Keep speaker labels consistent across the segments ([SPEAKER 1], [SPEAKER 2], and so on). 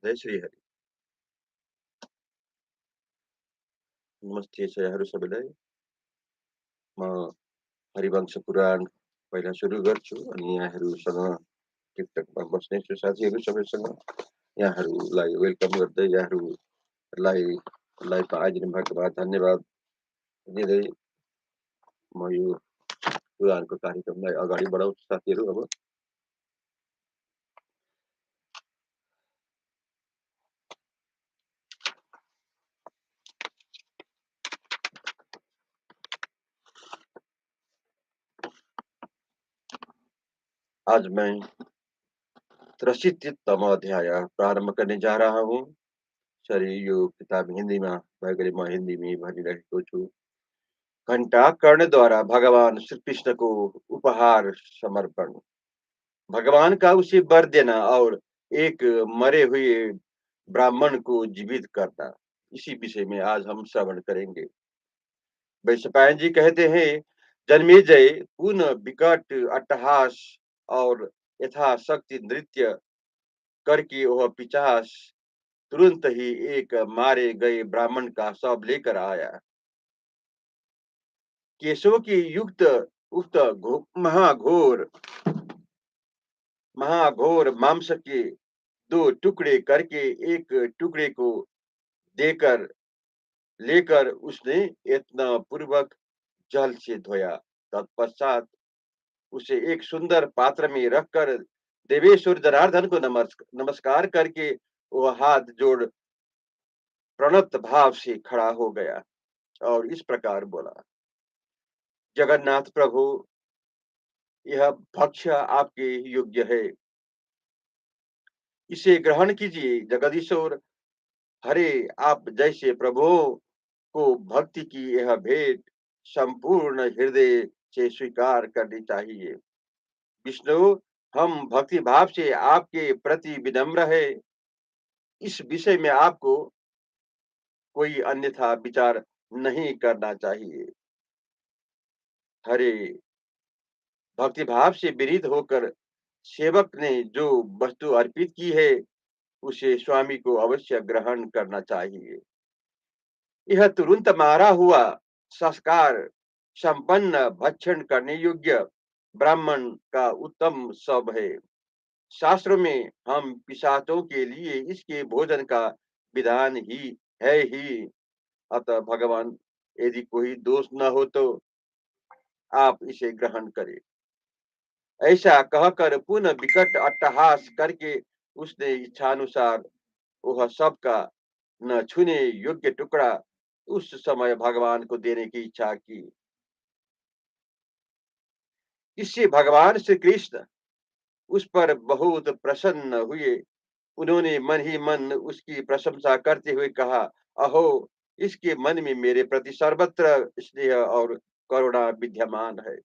[SPEAKER 1] जय श्री हरि। नमस्ते श्रेयाहरू सबैलाई। म हरिवंश पुराण पहिला सुरु गर्छु अनि यहाँहरूसँग टिकटकमा बस्नेछु साथीहरू सबैसँग यहाँहरूलाई वेलकम गर्दै यहाँहरूलाई लाइभमा आइदिनु भएकोमा धन्यवाद दिँदै म यो पुराणको कार्यक्रमलाई अगाडि बढाउँछु साथीहरू। अब आज मैं 83तम अध्याय प्रारम्भ करने जा रहा हूँ। सरी यो किताब हिन्दीमा भएकोले म हिन्दीमै भनिरहेको छु। घण्टा कर्णद्वारा भगवान श्री कृष्ण को उपहार समर्पण। भगवान का उसे वर देना और एक मरे हुए ब्राह्मण को जीवित करना, इसी विषय में आज हम श्रवण करेंगे। वैशंपायन जी कहते हैं, जन्मेजय पुनः विकट अट्टहास और यथाशक्ति नृत्य करके वह पिशाच तुरंत ही एक मारे गए ब्राह्मण का शव लेकर आया। केशव की युक्त उक्त महाघोर मांस के दो टुकड़े करके एक टुकड़े को देकर लेकर उसने यत्न पूर्वक जल से धोया। तत्पश्चात उसे एक सुंदर पात्र में रखकर देवेश्वर जनार्दन को नमस्कार करके वह हाथ जोड़ प्रणत भाव से खड़ा हो गया और इस प्रकार बोला, जगन्नाथ प्रभु, यह भक्ष्य आपके योग्य है, इसे ग्रहण कीजिए। जगदीश्वर, हरे, आप जैसे प्रभुओं को भक्ति की यह भेंट संपूर्ण हृदय से स्वीकार करनी चाहिए। विष्णु, हम भक्ति भाव से आपके प्रति विनम्र है। इस विषय में आपको कोई अन्यथा विचार नहीं करना चाहिए। हरे, भक्ति भाव से विनीत होकर सेवक ने जो वस्तु अर्पित की है उसे स्वामी को अवश्य ग्रहण करना चाहिए। यह तुरंत मारा हुआ संस्कार संपन्न भक्षण करने योग्य ब्राह्मण का उत्तम सब है। शास्त्रों में हम पिशाचों के लिए इसके भोजन का विधान ही है ही। अतः भगवान, यदि कोई दोष न हो तो आप इसे ग्रहण करें। ऐसा कहकर पुनः विकट अट्टहास करके उसने इच्छानुसार वह सबका न छूने योग्य टुकड़ा उस समय भगवान को देने की इच्छा की। इससे भगवान श्री कृष्ण उस पर बहुत प्रसन्न हुए। उन्होंने मन ही मन उसकी प्रशंसा करते हुए कहा, अहो, इसके मन में मेरे प्रति सर्वत्र स्नेह और करुणा विद्यमान है।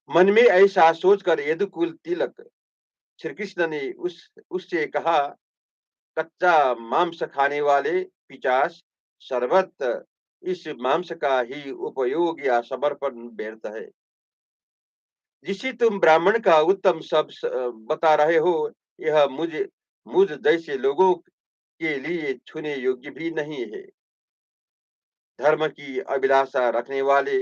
[SPEAKER 1] मन में ऐसा सोचकर यदुकुल तिलक श्री कृष्ण ने उससे कहा, कच्चा मांस खाने वाले पिशाच, सर्वत्र इस मांस का ही उपयोग या समर्पण व्यर्थ है। जिसे तुम ब्राह्मण का उत्तम सब बता रहे हो, यह मुझ जैसे लोगों के लिए छूने योग्य भी नहीं है। धर्म की अभिलाषा रखने वाले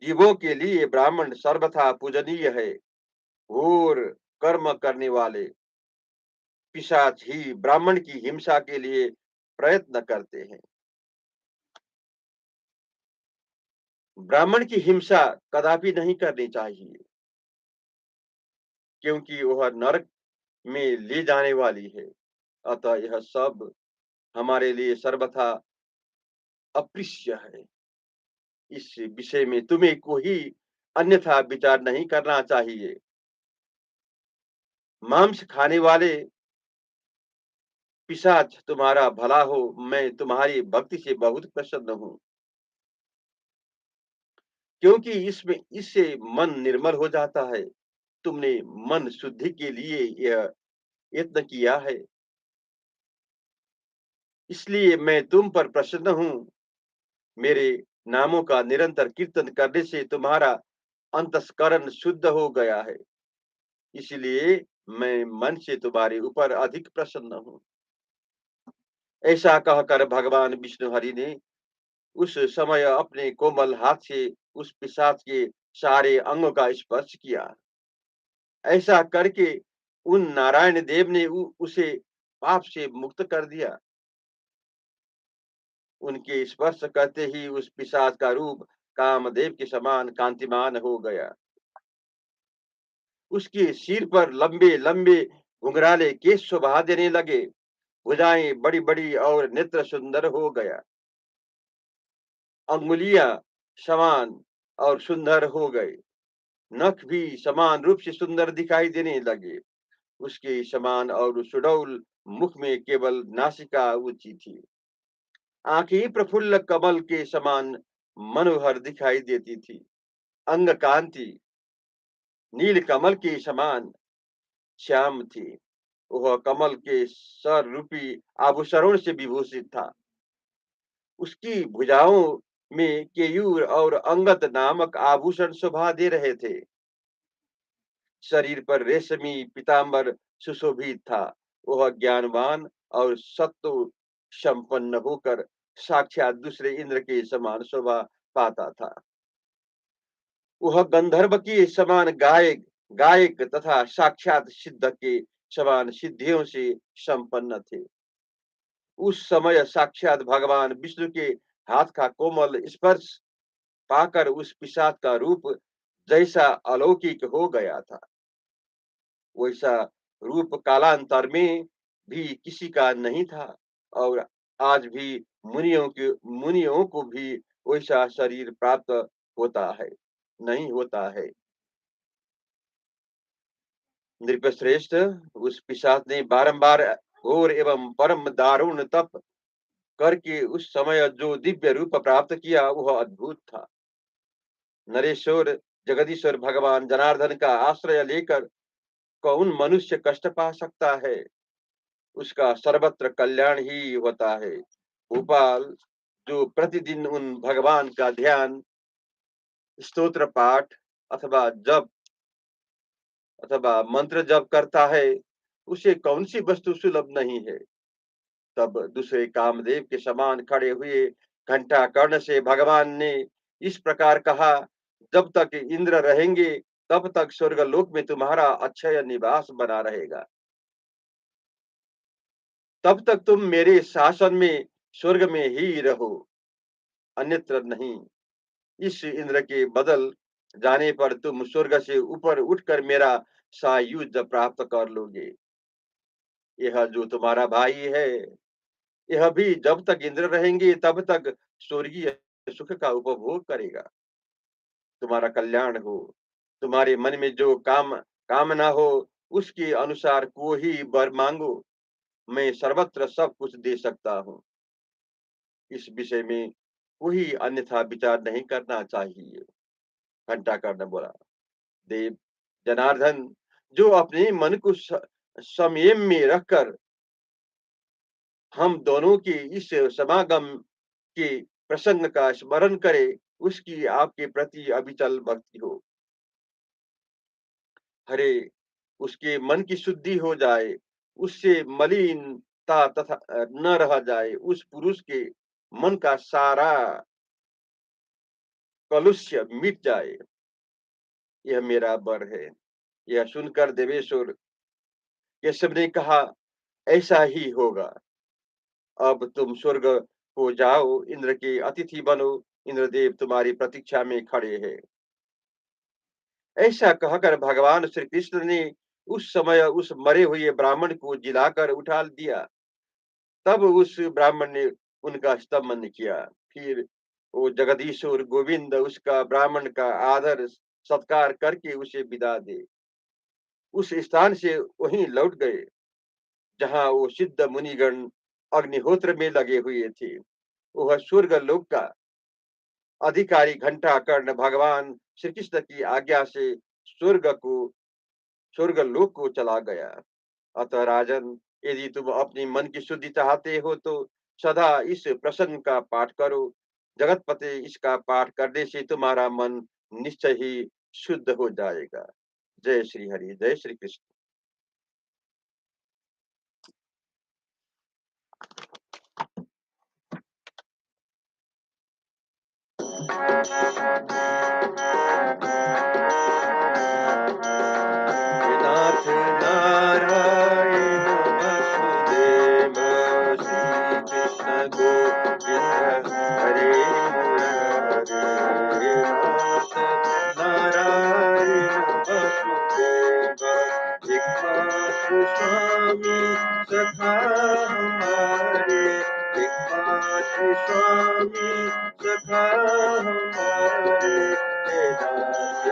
[SPEAKER 1] जीवों के लिए ब्राह्मण सर्वथा पूजनीय है। घोर कर्म करने वाले पिशाच ही ब्राह्मण की हिंसा के लिए प्रयत्न करते हैं। ब्राह्मण की हिंसा कदापि नहीं करनी चाहिए, क्योंकि वह नरक में ले जाने वाली है। अतः यह सब हमारे लिए सर्वथा अप्रिय है। इस विषय में तुम्हें कोई अन्यथा विचार नहीं करना चाहिए। मांस खाने वाले पिशाच, तुम्हारा भला हो, मैं तुम्हारी भक्ति से बहुत प्रसन्न हूँ, क्योंकि इसमें इससे मन निर्मल हो जाता है। तुमने मन शुद्धि के लिए यह यत्न किया है, इसलिए मैं तुम पर प्रसन्न हूँ। मेरे नामों का निरंतर कीर्तन करने से तुम्हारा अंतस्करण शुद्ध हो गया है, इसलिए मैं मन से तुम्हारे ऊपर अधिक प्रसन्न हूँ। ऐसा कहकर भगवान विष्णु हरि ने उस समय अपने कोमल हाथ से उस पिशाच के सारे अंगों का स्पर्श किया। ऐसा करके उन नारायण देव ने उसे पाप से मुक्त कर दिया। उनके स्पर्श करते ही उस पिशाच का रूप कामदेव के समान कांतिमान हो गया। उसके सिर पर लंबे लंबे घुंघराले केश शोभा देने लगे। भुजाएं बड़ी बड़ी और नेत्र सुंदर हो गया। अंगुलियां समान और सुंदर हो गए। नख भी समान रूप से सुंदर दिखाई देने लगे। उसके समान और सुडौल मुख में केवल नासिका ऊंची थी। आंखें प्रफुल्ल कमल के समान मनोहर दिखाई देती थी। अंग कांति नील कमल के समान श्याम थी। वह कमल के सर रूपी आभूषणों से विभूषित था। उसकी भुजाओं में केयूर और अंगद नामक आभूषण शोभा दे रहे थे। शरीर पर रेशमी पीताम्बर सुशोभित था। वह ज्ञानवान और सत्व संपन्न होकर साक्षात दूसरे इंद्र के समान शोभा पाता था। वह गंधर्व के समान गायक गायक तथा साक्षात सिद्ध के समान सिद्धियों से संपन्न थे। उस समय साक्षात भगवान विष्णु के हाथ का कोमल स्पर्श पाकर उस पिशाच का रूप जैसा अलौकिक हो गया था, वैसा रूप कालांतर में भी किसी का नहीं था। और आज भी मुनियों को भी वैसा शरीर प्राप्त होता है नहीं होता है। नृपश्रेष्ठ, उस पिशाच ने बारंबार घोर एवं परम दारुण तप करके उस समय जो दिव्य रूप प्राप्त किया वह अद्भुत था। नरेश्वर जगदीश्वर भगवान जनार्दन का आश्रय लेकर कौन मनुष्य कष्ट पा सकता है। उसका सर्वत्र कल्याण ही होता है। गोपाल, जो प्रतिदिन उन भगवान का ध्यान, स्तोत्र पाठ अथवा जप अथवा मंत्र जप करता है, उसे कौन सी वस्तु सुलभ नहीं है। तब दूसरे कामदेव के समान खड़े हुए घंटा कर्ण से भगवान ने इस प्रकार कहा, जब तक इंद्र रहेंगे तब तक स्वर्गलोक में तुम्हारा अक्षय निवास बना रहेगा। तब तक तुम मेरे शासन में स्वर्ग में ही रहो, अन्यत्र नहीं। इस इंद्र के बदल जाने पर तुम स्वर्ग से ऊपर उठकर मेरा सायुज्य प्राप्त कर लोगे। यह जो तुम्हारा भाई है, यह भी जब तक इंद्र रहेंगे तब तक स्वर्गीय सुख का उपभोग करेगा। तुम्हारा कल्याण हो। तुम्हारे मन में जो कामना हो उसके अनुसार को ही वर मांगो। मैं सर्वत्र सब कुछ दे सकता हूँ। इस विषय में कोई अन्यथा विचार नहीं करना चाहिए। घंटा करना बोला, देव जनार्दन, जो अपने मन को संयम में रखकर हम दोनों के इस समागम के प्रसंग का स्मरण करे, उसकी आपके प्रति अविचल भक्ति हो। हरे, उसके मन की शुद्धि हो जाए, उससे मलिनता तथा न रह जाए, उस पुरुष के मन का सारा कलुष्य मिट जाए, यह मेरा वर है। यह सुनकर देवेश्वर केशव ने कहा, ऐसा ही होगा। अब तुम स्वर्ग को जाओ, इंद्र के अतिथि बनो। इंद्रदेव तुम्हारी प्रतीक्षा में खड़े हैं। ऐसा कहकर भगवान श्री कृष्ण ने उस समय उस मरे हुए ब्राह्मण को जिलाकर उठा दिया। तब उस ब्राह्मण ने उनका स्तमन किया। फिर वो जगदीश्वर गोविंद उसका ब्राह्मण का आदर सत्कार करके उसे विदा दे उस स्थान से वहीं लौट गए जहां वो सिद्ध मुनिगण अग्निहोत्र में लगे हुए थे। वह स्वर्ग लोक का अधिकारी घंटा कर्ण भगवान श्री कृष्ण की आज्ञा से स्वर्ग को स्वर्ग लोक को चला गया। अतः राजन, यदि तुम अपनी मन की शुद्धि चाहते हो तो सदा इस प्रसंग का पाठ करो। जगतपते, इसका पाठ करने से तुम्हारा मन निश्चय ही शुद्ध हो जाएगा। जय श्री हरि, जय श्री कृष्ण। नाथ नारायण वसुदेव, श्री कृष्ण गोविंद हरे मुरारे। नाथ नारायण वसुदेव, एकमात्र स्वामी सखा हमारे। एकमात्र स्वामी सखा हमारे। दास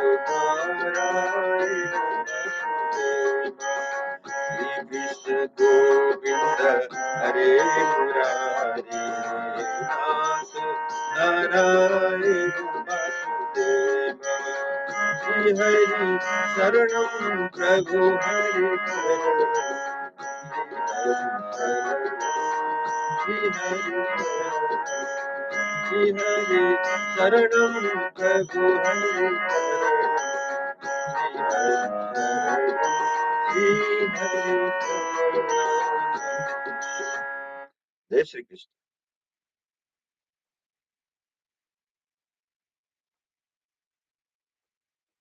[SPEAKER 1] नारायण वासुदेवा श्री कृष्ण गोविंद हरे मुरारी दास नारायण वासुदेवा श्री हरि शरणं प्रभु हरि श्री हरि शरणं प्रभु हरि श्री हरि जय श्री कृष्ण।